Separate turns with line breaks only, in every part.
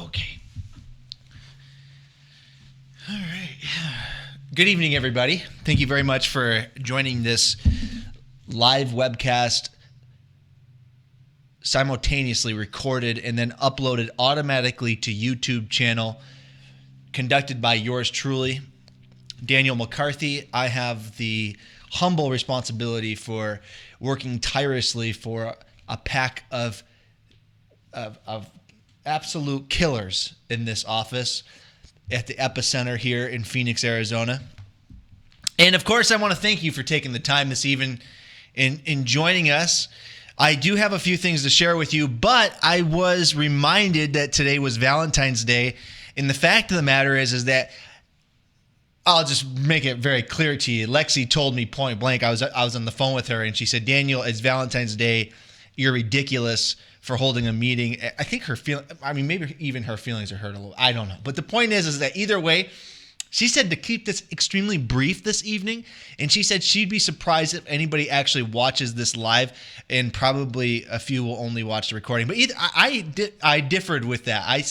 Okay. All right. Good evening, everybody. Thank you very much for joining this live webcast, simultaneously recorded and then uploaded automatically to YouTube channel, conducted by yours truly, Daniel McCarthy. I have the humble responsibility for working tirelessly for a pack of absolute killers in this office at the epicenter here in Phoenix, Arizona. And of course, I want to thank you for taking the time this evening in joining us. I do have a few things to share with you, but I was reminded that today was Valentine's Day. And the fact of the matter is that I'll just make it very clear to you. Lexi told me point blank. I was on the phone with her, and she said, "Daniel, it's Valentine's Day. You're ridiculous for holding a meeting." I think maybe even her feelings are hurt a little. I don't know. But the point is that either way, she said to keep this extremely brief this evening, and she said she'd be surprised if anybody actually watches this live, and probably a few will only watch the recording. But I differed with that. I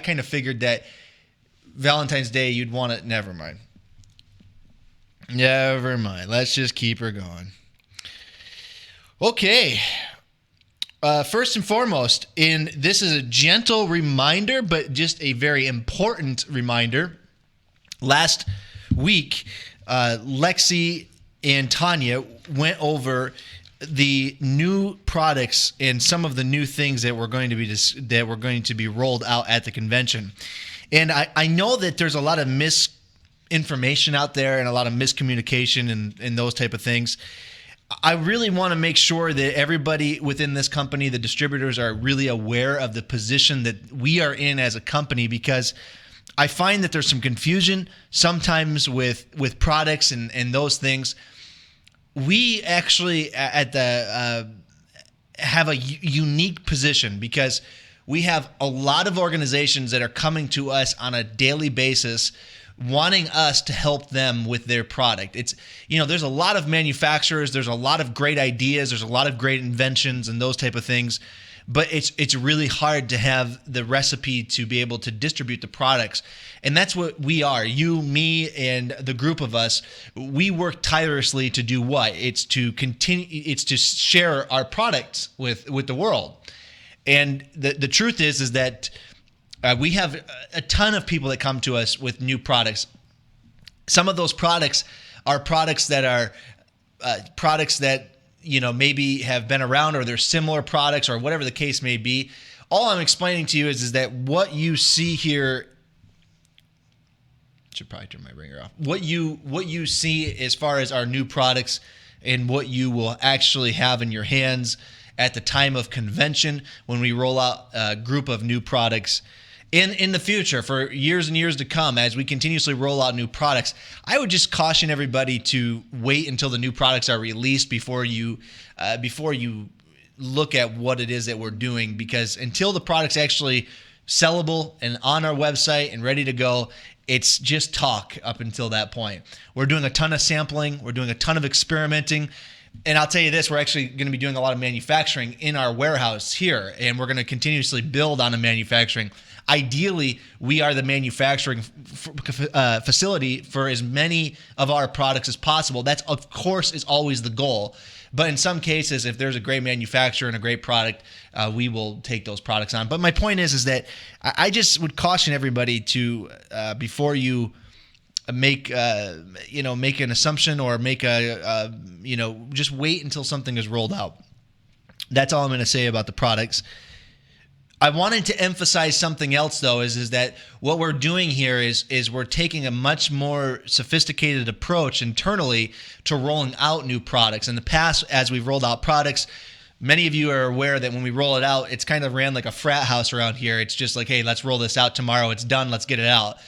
kind of figured that Valentine's Day you'd want it. Never mind. Let's just keep her going. Okay. First and foremost, and this is a gentle reminder, but just a very important reminder. Last week, Lexi and Tanya went over the new products and some of the new things that were going to be rolled out at the convention. And I know that there's a lot of misinformation out there and a lot of miscommunication and those type of things. I really want to make sure that everybody within this company, the distributors, are really aware of the position that we are in as a company, because I find that there's some confusion sometimes with products and those things. We actually have a unique position because we have a lot of organizations that are coming to us on a daily basis wanting us to help them with their product. There's a lot of manufacturers, there's a lot of great ideas, there's a lot of great inventions and those type of things, but it's really hard to have the recipe to be able to distribute the products. And that's what we are. You, me, and the group of us, we work tirelessly to do what? It's to share our products with the world. And the truth is that we have a ton of people that come to us with new products. Some of those products are products that maybe have been around, or they're similar products, or whatever the case may be. All I'm explaining to you is that what you see here, should probably turn my ringer off. What you see as far as our new products and what you will actually have in your hands at the time of convention when we roll out a group of new products. In the future, for years and years to come, as we continuously roll out new products, I would just caution everybody to wait until the new products are released before you look at what it is that we're doing, because until the product's actually sellable and on our website and ready to go, it's just talk up until that point. We're doing a ton of sampling. We're doing a ton of experimenting. And I'll tell you this, we're actually going to be doing a lot of manufacturing in our warehouse here, and we're going to continuously build on the manufacturing. Ideally, we are the manufacturing facility for as many of our products as possible. That's, of course, is always the goal. But in some cases, if there's a great manufacturer and a great product, we will take those products on. But my point is that I just would caution everybody to, before you make an assumption or just wait until something is rolled out. That's all I'm going to say about the products. I wanted to emphasize something else, though, is that what we're doing here is we're taking a much more sophisticated approach internally to rolling out new products. In the past, as we've rolled out products, many of you are aware that when we roll it out, it's kind of ran like a frat house around here. It's just like, hey, let's roll this out tomorrow. It's done. Let's get it out.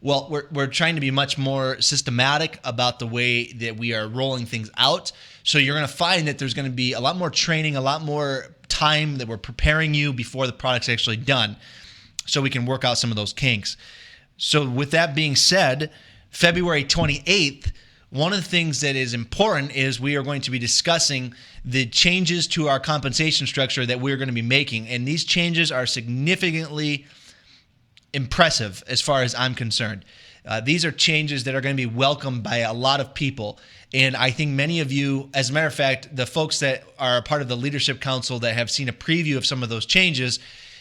Well, we're trying to be much more systematic about the way that we are rolling things out. So you're going to find that there's going to be a lot more training, a lot more time that we're preparing you before the product's actually done, so we can work out some of those kinks. So with that being said, February 28th, one of the things that is important is we are going to be discussing the changes to our compensation structure that we're going to be making. And these changes are significantly impressive as far as I'm concerned. These are changes that are going to be welcomed by a lot of people. And I think many of you, as a matter of fact, the folks that are a part of the Leadership Council that have seen a preview of some of those changes,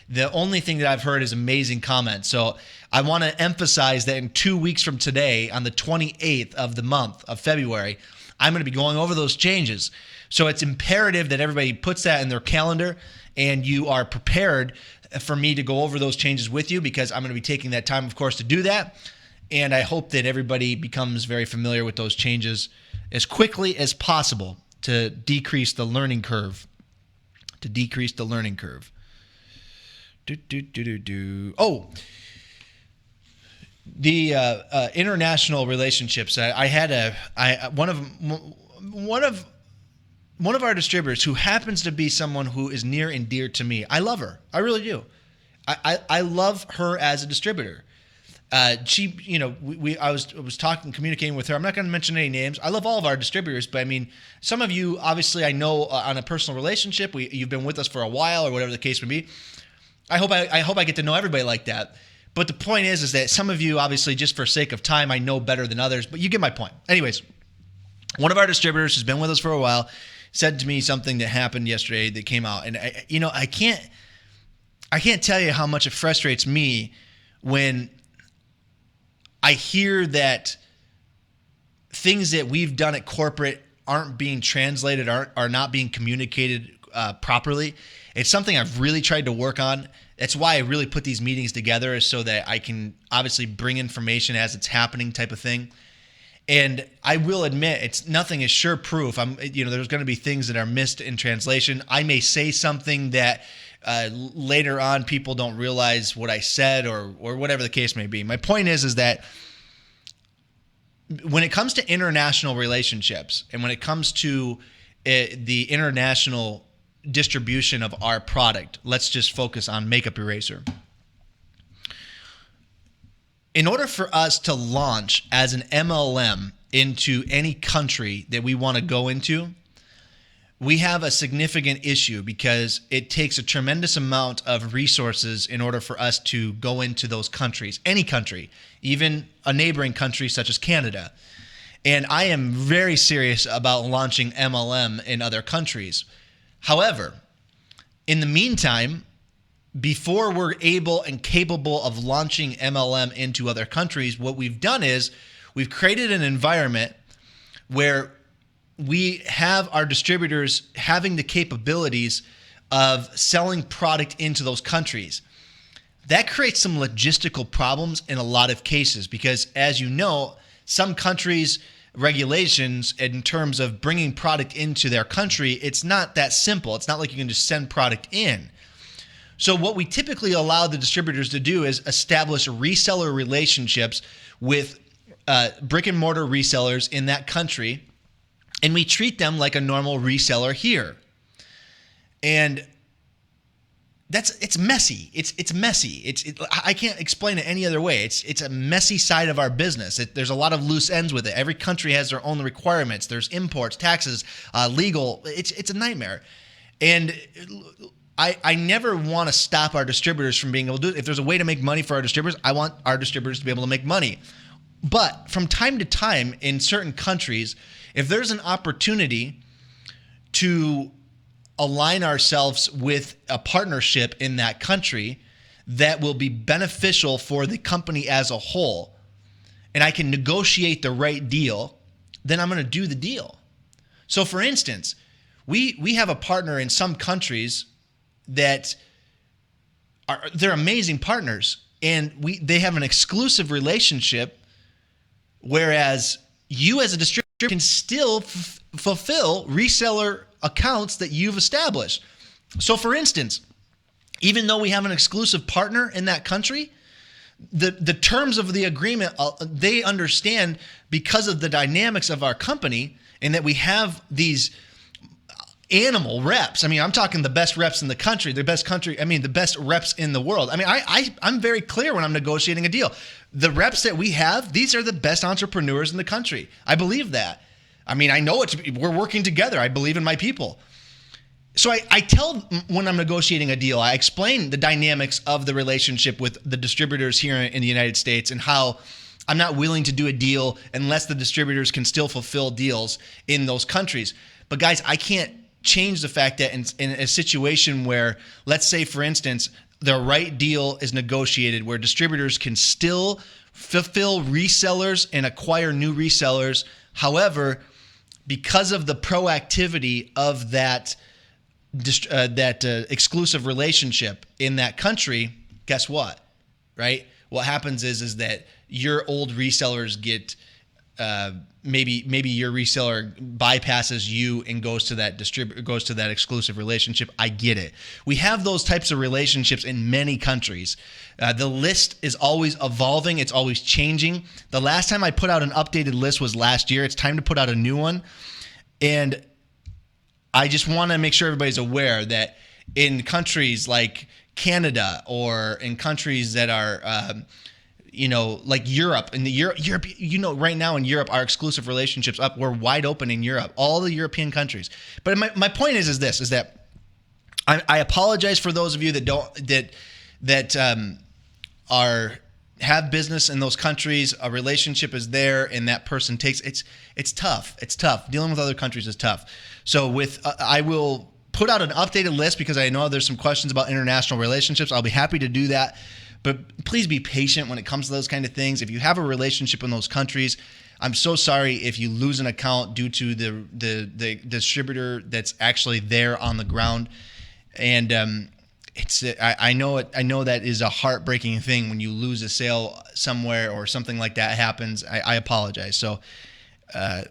the only thing that I've heard is amazing comments. So I want to emphasize that in 2 weeks from today, on the 28th of the month of February, I'm going to be going over those changes. So it's imperative that everybody puts that in their calendar and you are prepared for me to go over those changes with you, because I'm going to be taking that time, of course, to do that. And I hope that everybody becomes very familiar with those changes as quickly as possible to decrease the learning curve. Oh, the international relationships. I had one of our distributors who happens to be someone who is near and dear to me. I love her. I really do. I love her as a distributor. She, I was talking, communicating with her. I'm not going to mention any names. I love all of our distributors, but I mean, some of you, obviously, I know on a personal relationship. You've been with us for a while, or whatever the case may be. I hope I get to know everybody like that. But the point is that some of you, obviously, just for sake of time, I know better than others. But you get my point. Anyways, one of our distributors who's been with us for a while said to me something that happened yesterday that came out, and I can't tell you how much it frustrates me when I hear that things that we've done at corporate aren't being translated, are not being communicated properly. It's something I've really tried to work on. That's why I really put these meetings together, is so that I can obviously bring information as it's happening, type of thing. And I will admit, nothing is sure proof. There's going to be things that are missed in translation. I may say something that later on people don't realize what I said, or whatever the case may be. My point is that when it comes to international relationships, and when it comes to the international distribution of our product, let's just focus on Makeup Eraser. In order for us to launch as an MLM into any country that we want to go into, we have a significant issue, because it takes a tremendous amount of resources in order for us to go into those countries, any country, even a neighboring country such as Canada. And I am very serious about launching MLM in other countries. However, in the meantime, before we're able and capable of launching MLM into other countries, what we've done is we've created an environment where we have our distributors having the capabilities of selling product into those countries. That creates some logistical problems in a lot of cases, because, as you know, some countries' regulations in terms of bringing product into their country, it's not that simple. It's not like you can just send product in. So what we typically allow the distributors to do is establish reseller relationships with brick and mortar resellers in that country, and we treat them like a normal reseller here. And it's messy. It's messy. I can't explain it any other way. It's a messy side of our business. There's a lot of loose ends with it. Every country has their own requirements. There's imports, taxes, legal. It's a nightmare. And I never want to stop our distributors from being able to do it. If there's a way to make money for our distributors, I want our distributors to be able to make money. But from time to time, in certain countries, if there's an opportunity to align ourselves with a partnership in that country that will be beneficial for the company as a whole, and I can negotiate the right deal, then I'm going to do the deal. So for instance, we have a partner in some countries that they're amazing partners, and they have an exclusive relationship, whereas you as a distributor can still fulfill reseller accounts that you've established. So for instance, even though we have an exclusive partner in that country, the terms of the agreement, they understand, because of the dynamics of our company, and that we have these animal reps. I mean, I'm talking the best reps in the country, the best reps in the world. I mean, I'm very clear when I'm negotiating a deal. The reps that we have, these are the best entrepreneurs in the country. I believe that. I mean, I know we're working together. I believe in my people. So I tell when I'm negotiating a deal, I explain the dynamics of the relationship with the distributors here in the United States and how I'm not willing to do a deal unless the distributors can still fulfill deals in those countries. But guys, I can't change the fact that in a situation where, let's say, for instance, the right deal is negotiated where distributors can still fulfill resellers and acquire new resellers. However, because of the proactivity of that exclusive relationship in that country, guess what? Right? What happens is that your old resellers get maybe your reseller bypasses you and goes to that exclusive relationship. I get it. We have those types of relationships in many countries. The list is always evolving. It's always changing. The last time I put out an updated list was last year. It's time to put out a new one. And I just want to make sure everybody's aware that in countries like Canada or in countries that are, like Europe, Europe, right now in Europe, our exclusive relationships we're wide open in Europe, all the European countries. But my point is that I apologize for those of you that have business in those countries, a relationship is there, and that person takes it's tough. It's tough. Dealing with other countries is tough. So I will put out an updated list because I know there's some questions about international relationships. I'll be happy to do that. But please be patient when it comes to those kind of things. If you have a relationship in those countries, I'm so sorry if you lose an account due to the distributor that's actually there on the ground. And I know that is a heartbreaking thing when you lose a sale somewhere or something like that happens. I apologize. So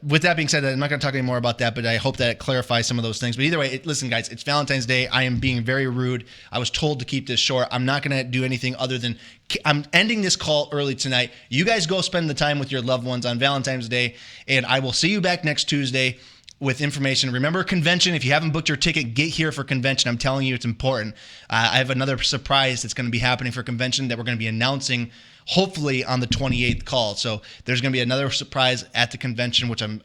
with that being said, I'm not going to talk any more about that, but I hope that it clarifies some of those things. But either way, listen, guys, it's Valentine's Day. I am being very rude. I was told to keep this short. I'm not going to do anything other than I'm ending this call early tonight. You guys go spend the time with your loved ones on Valentine's Day, and I will see you back next Tuesday with information. Remember convention. If you haven't booked your ticket, get here for convention. I'm telling you, it's important. I have another surprise that's going to be happening for convention that we're going to be announcing hopefully on the 28th call. So there's going to be another surprise at the convention, which I'm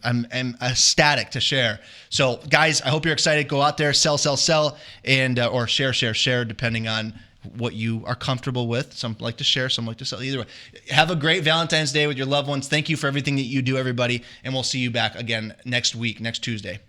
ecstatic to share. So guys, I hope you're excited. Go out there, sell, and or share, depending on what you are comfortable with. Some like to share, some like to sell. Either way, have a great Valentine's Day with your loved ones. Thank you for everything that you do, everybody, and we'll see you back again next week, next Tuesday.